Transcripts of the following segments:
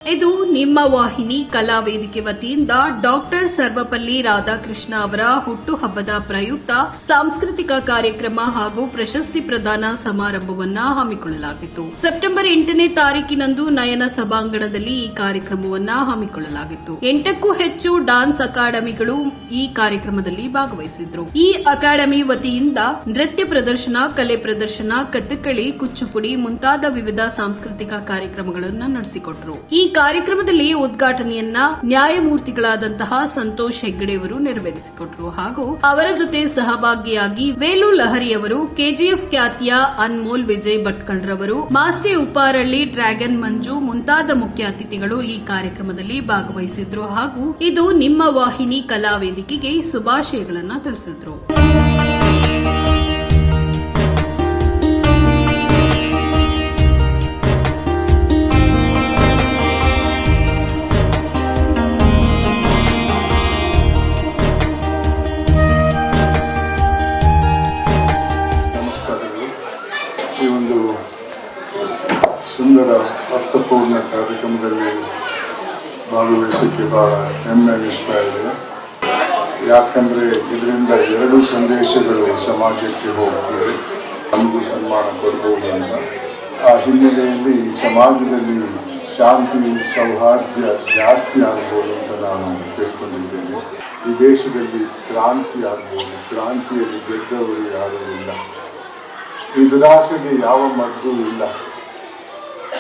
ಇದು ನಿಮ್ಮ ವಾಹಿನಿ ಕಲಾ ವೇದಿಕೆ ವತಿಯಿಂದ ಡಾಕ್ಟರ್ ಸರ್ವಪಲ್ಲಿ ರಾಧಾಕೃಷ್ಣ ಅವರ ಹುಟ್ಟುಹಬ್ಬದ ಪ್ರಯುಕ್ತ ಸಾಂಸ್ಕೃತಿಕ ಕಾರ್ಯಕ್ರಮ ಹಾಗೂ ಪ್ರಶಸ್ತಿ ಪ್ರದಾನ ಸಮಾರಂಭವನ್ನು ಹಮ್ಮಿಕೊಳ್ಳಲಾಗಿತ್ತು. ಸೆಪ್ಟೆಂಬರ್ 8ನೇ ತಾರೀಕಿನಂದು ನಯನ ಸಭಾಂಗಣದಲ್ಲಿ ಈ ಕಾರ್ಯಕ್ರಮವನ್ನು ಹಮ್ಮಿಕೊಳ್ಳಲಾಗಿತ್ತು. 8ಕ್ಕೂ ಹೆಚ್ಚು ಡಾನ್ಸ್ ಅಕಾಡೆಮಿಗಳು ಈ ಕಾರ್ಯಕ್ರಮದಲ್ಲಿ ಭಾಗವಹಿಸಿದ್ರು. ಈ ಅಕಾಡೆಮಿ ವತಿಯಿಂದ ನೃತ್ಯ ಪ್ರದರ್ಶನ, ಕಲೆ ಪ್ರದರ್ಶನ, ಕಥಕ್ಕಳಿ, ಕುಚ್ಚುಪುಡಿ ಮುಂತಾದ ವಿವಿಧ ಸಾಂಸ್ಕೃತಿಕ ಕಾರ್ಯಕ್ರಮಗಳನ್ನು ನಡೆಸಿಕೊಟ್ಟರು. ಈ ಕಾರ್ಯಕ್ರಮದಲ್ಲಿ ಉದ್ಘಾಟನೆಯನ್ನ ನ್ಯಾಯಮೂರ್ತಿಗಳಾದಂತಹ ಸಂತೋಷ್ ಹೆಗ್ಗಡೆಯವರು ನೆರವೇರಿಸಿಕೊಟ್ಟರು ಹಾಗೂ ಅವರ ಜೊತೆ ಸಹಭಾಗಿಯಾಗಿ ವೇಲು ಲಹರಿಯವರು, ಕೆಜಿಎಫ್ ಖ್ಯಾತಿಯ ಅನ್ಮೋಲ್ ವಿಜಯ್ ಭಟ್ಕಳ್ರವರು, ಮಾಸ್ತಿ ಉಪ್ಪಾರಳ್ಳಿ, ಡ್ರ್ಯಾಗನ್ ಮಂಜು ಮುಂತಾದ ಮುಖ್ಯ ಅತಿಥಿಗಳು ಈ ಕಾರ್ಯಕ್ರಮದಲ್ಲಿ ಭಾಗವಹಿಸಿದ್ರು ಹಾಗೂ ಇದು ನಿಮ್ಮ ವಾಹಿನಿ ಕಲಾ ವೇದಿಕೆಗೆ ಶುಭಾಶಯಗಳನ್ನು ತಿಳಿಸಿದ್ರು. ಸುಂದರ ಅರ್ಥಪೂರ್ಣ ಕಾರ್ಯಕ್ರಮದಲ್ಲಿ ಭಾಗವಹಿಸಕ್ಕೆ ಬಹಳ ಹೆಮ್ಮೆ ಅನಿಸ್ತಾ ಇದೆ. ಯಾಕಂದರೆ ಇದರಿಂದ ಎರಡು ಸಂದೇಶಗಳು ಸಮಾಜಕ್ಕೆ ಹೋಗ್ತವೆ, ನಮಗೂ ಸನ್ಮಾನ ಕೊಡ್ಬೋದು ಅಂತ. ಆ ಹಿನ್ನೆಲೆಯಲ್ಲಿ ಈ ಸಮಾಜದಲ್ಲಿ ಶಾಂತಿ ಸೌಹಾರ್ದ ಜಾಸ್ತಿ ಆಗ್ಬೋದು ಅಂತ ನಾನು ತಿಳ್ಕೊಂಡಿದ್ದೇನೆ. ಈ ದೇಶದಲ್ಲಿ ಕ್ರಾಂತಿ ಆಗ್ಬೋದು, ಕ್ರಾಂತಿಯಲ್ಲಿ ಗೆದ್ದವರು ಯಾರೂ ಇಲ್ಲ. ಈ ದುರಾಸೆಗೆ ಯಾವ ಮದ್ದು ಇಲ್ಲ.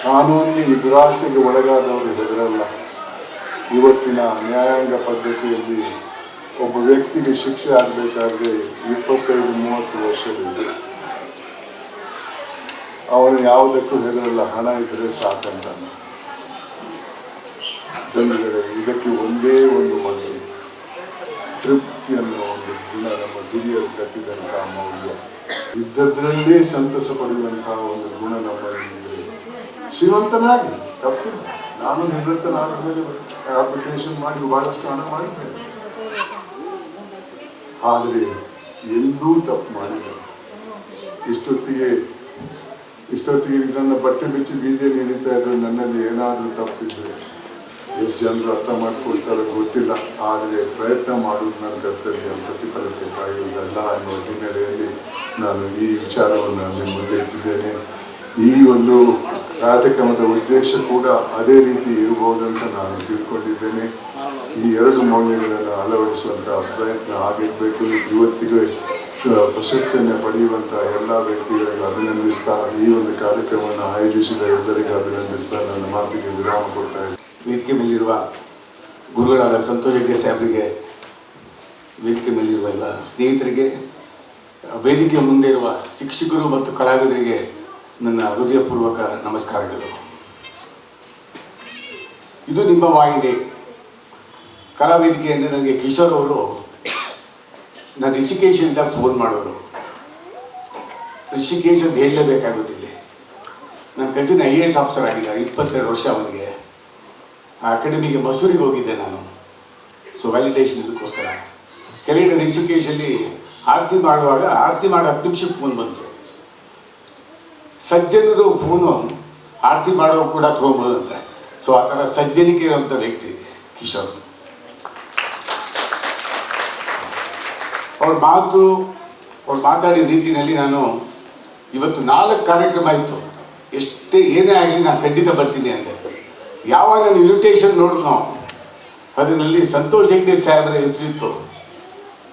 ಕಾನೂನಿನ ದುರಾಸೆಗೆ ಒಳಗಾದವರು ಹೆದರಲ್ಲ. ಇವತ್ತಿನ ನ್ಯಾಯಾಂಗ ಪದ್ಧತಿಯಲ್ಲಿ ಒಬ್ಬ ವ್ಯಕ್ತಿಗೆ ಶಿಕ್ಷೆ ಆಗಬೇಕಾದ್ರೆ 25-30 ವರ್ಷವಿದೆ. ಅವನು ಯಾವುದಕ್ಕೂ ಹೆದರಲ್ಲ, ಹಣ ಇದ್ರೆ ಸಾಕಂತ. ಬಂಧುಗಳೇ, ಇದಕ್ಕೆ ಒಂದೇ ಒಂದು ಮದ್ದು, ತೃಪ್ತಿ ಅನ್ನೋ ಒಂದು ಗುಣ. ನಮ್ಮ ಹಿರಿಯರು ಕಟ್ಟಿದಂತಹ ಮೌಲ್ಯ, ಇದ್ದದ್ರಲ್ಲೇ ಸಂತಸ ಪಡೆಯುವಂತಹ ಒಂದು ಗುಣ ನಮ್ಮಲ್ಲಿ. ಶ್ರೀಮಂತನಾಗಿ ತಪ್ಪಿಲ್ಲ. ನಾನು ನಿವೃತ್ತನಾದ ಮೇಲೆ ಅಪ್ಲಿಕೇಶನ್ ಮಾಡಿ ಬಹಳಷ್ಟು ಹಣ ಮಾಡಿದ್ದೇನೆ, ಆದರೆ ಎಲ್ಲೂ ತಪ್ಪು ಮಾಡಿಲ್ಲ. ಇಷ್ಟೊತ್ತಿಗೆ ನನ್ನ ಬಟ್ಟೆ ಬಿಚ್ಚಿ ಬೀದಿಯಲ್ಲಿ ನಡೀತಾ ಇದ್ರು. ನನ್ನಲ್ಲಿ ಏನಾದರೂ ತಪ್ಪಿದ್ರೆ ಎಷ್ಟು ಜನರು ಅರ್ಥ ಮಾಡ್ಕೊಳ್ತಾರೋ ಗೊತ್ತಿಲ್ಲ, ಆದರೆ ಪ್ರಯತ್ನ ಮಾಡುವುದು ನನ್ನ ಕರ್ತವ್ಯ, ಪ್ರತಿಫಲತೆ ಕಾಯುವುದಲ್ಲ ಅನ್ನೋ ಹಿನ್ನೆಲೆಯಲ್ಲಿ ನಾನು ಈ ವಿಚಾರವನ್ನು ನಿಮ್ಮ ಮುಂದೆ ಇಟ್ಟಿದ್ದೇನೆ. ಈ ಒಂದು ಕಾರ್ಯಕ್ರಮದ ಉದ್ದೇಶ ಕೂಡ ಅದೇ ರೀತಿ ಇರಬಹುದಂತ ನಾನು ತಿಳ್ಕೊಂಡಿದ್ದೇನೆ. ಈ ಎರಡು ಮೌಲ್ಯಗಳನ್ನು ಅಳವಡಿಸುವಂತಹ ಪ್ರಯತ್ನ ಆಗಿರಬೇಕು. ಇವತ್ತಿಗೆ ಪ್ರಶಸ್ತಿಯನ್ನು ಪಡೆಯುವಂಥ ಎಲ್ಲ ವ್ಯಕ್ತಿಗಳಿಗೆ ಅಭಿನಂದಿಸ್ತಾ, ಈ ಒಂದು ಕಾರ್ಯಕ್ರಮವನ್ನು ಆಯೋಜಿಸಿದ ಎಲ್ಲರಿಗೂ ಅಭಿನಂದಿಸ್ತಾ ನನ್ನ ಮಾತಿಗೆ ವಿರಾಮ ಕೊಡ್ತಾ ಇದ್ದೀನಿ. ವೇದಿಕೆ ಮೇಲಿರುವ ಗುರುಗಳಾದ ಸಂತೋಷ್ ಹೆಗ್ಡೆ ಸಾಹೇಬರಿಗೆ, ವೇದಿಕೆ ಮೇಲಿರುವ ಎಲ್ಲ ಸ್ನೇಹಿತರಿಗೆ, ವೇದಿಕೆ ಮುಂದೆ ಇರುವ ಶಿಕ್ಷಕರು ಮತ್ತು ಕಲಾವಿದರಿಗೆ ನನ್ನ ಹೃದಯಪೂರ್ವಕ ನಮಸ್ಕಾರಗಳು. ಇದು ನಿಮ್ಮ ವಾಹಿನಿ ಕಲಾ ವೇದಿಕೆ ಅಂದರೆ ನನಗೆ ಕಿಶೋರ್ ಅವರು ನಾನು ರಿಷಿಕೇಶಿಂದ ಫೋನ್ ಮಾಡೋರು. ರಿಷಿಕೇಶ್ ಅಂತ ಹೇಳಲೇಬೇಕಾಗುತ್ತಿಲ್ಲ. ನನ್ನ ಕಸಿನ್ IAS ಆಫೀಸರ್ ಆಗಿದ್ದಾರೆ, 22 ವರ್ಷ ಅವನಿಗೆ. ಆ ಅಕಾಡೆಮಿಗೆ ಮಸೂರಿಗೆ ಹೋಗಿದ್ದೆ ನಾನು, ಸೊ ವ್ಯಾಲಿಡೇಷನ್ ಇದಕ್ಕೋಸ್ಕರ. ಕೆಲವು ರಿಷಿಕೇಶಲ್ಲಿ ಆರತಿ ಮಾಡುವಾಗ ಆರತಿ ಮಾಡೋ 10 ನಿಮಿಷಕ್ಕೆ ಫೋನ್ ಬಂತು. ಸಜ್ಜನರು ಫೋನು ಆರತಿ ಮಾಡೋ ಕೂಡ ತಗೋಬೋದಂತೆ. ಸೊ ಆ ಥರ ಸಜ್ಜನಿಕೆ ಇರುವಂಥ ವ್ಯಕ್ತಿ ಕಿಶೋರ್. ಅವ್ರು ಮಾತಾಡಿದ ರೀತಿಯಲ್ಲಿ ನಾನು ಇವತ್ತು 4 ಕಾರ್ಯಕ್ರಮ ಆಯಿತು. ಏನೇ ಆಗಲಿ ನಾನು ಖಂಡಿತ ಬರ್ತೀನಿ ಅಂದೆ. ಯಾವಾಗ ನಾನು ಇನ್ವಿಟೇಷನ್ ನೋಡಿದ್ನೋ ಅದರಲ್ಲಿ ಸಂತೋಷ್ ಹೆಗ್ಡೆ ಸಾಹೇಬರ ಹೆಸರಿತ್ತು.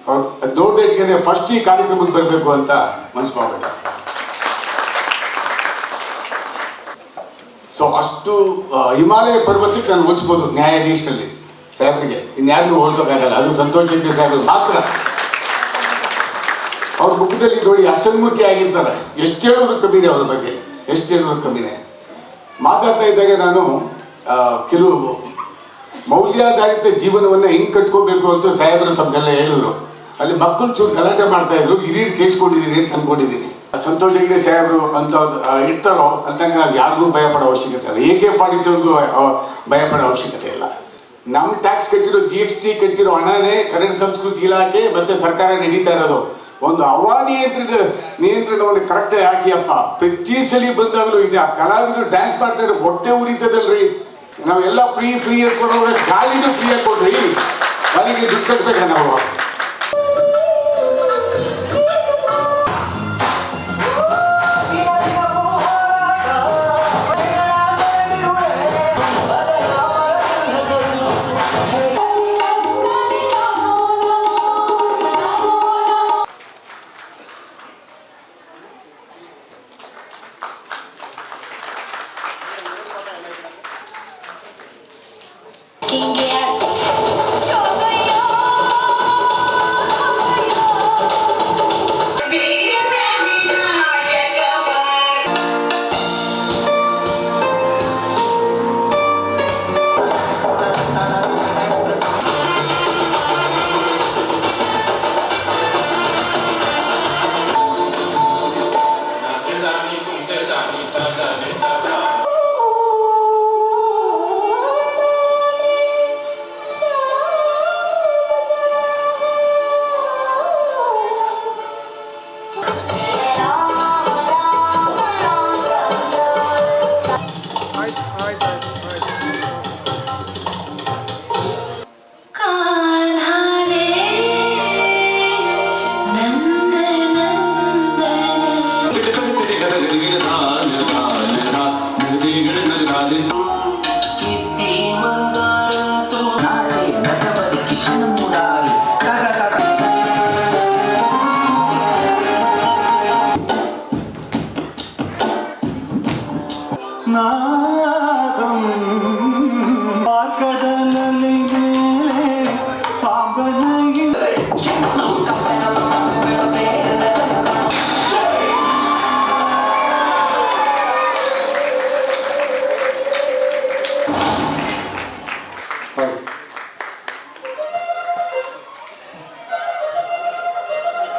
ಅವ್ರು ಅದು ನೋಡಿದ ಇಟ್ಕೊಂಡ್ರೆ ಫಸ್ಟ್ ಈ ಕಾರ್ಯಕ್ರಮಕ್ಕೆ ಬರಬೇಕು ಅಂತ ಮನಸ್ಸು ಮಾಡ್ಬಿಟ್ಟ. ಸೊ ಅಷ್ಟು ಹಿಮಾಲಯ ಪರ್ವತಕ್ಕೆ ನಾನು ಹೋಲಿಸ್ಬೋದು ನ್ಯಾಯಾಧೀಶರಲ್ಲಿ ಸಾಹೇಬರಿಗೆ, ಇನ್ಯಾರನ್ನೂ ಹೋಲಿಸೋಕ್ಕಾಗಲ್ಲ. ಅದು ಸಂತೋಷ್ ಹೆಗ್ಡೆ ಸಾಹೇಬರು ಮಾತ್ರ. ಅವ್ರ ಮುಖದಲ್ಲಿ ನೋಡಿ ಹಸನ್ಮುಖಿ ಆಗಿರ್ತಾರೆ. ಎಷ್ಟು ಹೇಳಿದ್ರು ಕಮ್ಮಿನೇ ಅವ್ರ ಬಗ್ಗೆ, ಎಷ್ಟು ಹೇಳಿದ್ರು ಕಮ್ಮಿನೇ. ಮಾತಾಡ್ತಾ ಇದ್ದಾಗ ನಾನು ಕೆಲವು ಮೌಲ್ಯಾಧಾರಿತ ಜೀವನವನ್ನು ಹೆಂಗೆ ಕಟ್ಕೋಬೇಕು ಅಂತ ಸಾಹೇಬರು ತಮಗೆಲ್ಲ ಹೇಳಿದ್ರು. ಅಲ್ಲಿ ಮಕ್ಕಳು ಚೂರು ಗಲಾಟೆ ಮಾಡ್ತಾ ಇದ್ರು, ಹಿರಿಯರು ಕೇಳಿಸ್ಕೊಂಡಿದ್ದೀನಿ ಅಂತ ಅಂದ್ಕೊಂಡಿದ್ದೀನಿ. ಸಂತೋಷ್ ಹೆಗ್ಡೆ ಸಾಹೇಬರು ಅಂತ ಇರ್ತಾರೋ ಅಂತಂಗೆ ನಾವು ಯಾರಿಗೂ ಭಯಪಡೋ ಅವಶ್ಯಕತೆ ಇಲ್ಲ. AK-47ಗೂ ಭಯಪಡೋ ಅವಶ್ಯಕತೆ ಇಲ್ಲ. ನಮ್ಮ ಟ್ಯಾಕ್ಸ್ ಕಟ್ಟಿರೋ GST ಕಟ್ಟಿರೋ ಹಣನೇ ಕನ್ನಡ ಸಂಸ್ಕೃತಿ ಇಲಾಖೆ ಮತ್ತು ಸರ್ಕಾರ ನಡೀತಾ ಇರೋದು. ಒಂದು ನಿಯಂತ್ರಣವನ್ನು ಕರೆಕ್ಟಾಗಿ ಹಾಕಿಯಪ್ಪ. ಪ್ರತಿ ಸಲ ಬಂದಾಗಲೂ ಇದೆ. ಆ ಕಲಾವಿದರು ಡ್ಯಾನ್ಸ್ ಮಾಡ್ತಾ ಇರೋ ಹೊಟ್ಟೆ ಉರಿತದಲ್ರಿ. ನಾವೆಲ್ಲ ಫ್ರೀ ಕೊಡುವಾಗ ಗಾಳಿನೂ ಫ್ರೀಯಾಗಿ ಕೊಡ್ರಿ, ಗಾಳಿಗೆ ದುಡ್ಡು ಕಟ್ಬೇಕ ನಾವು.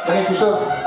Thank you, sir.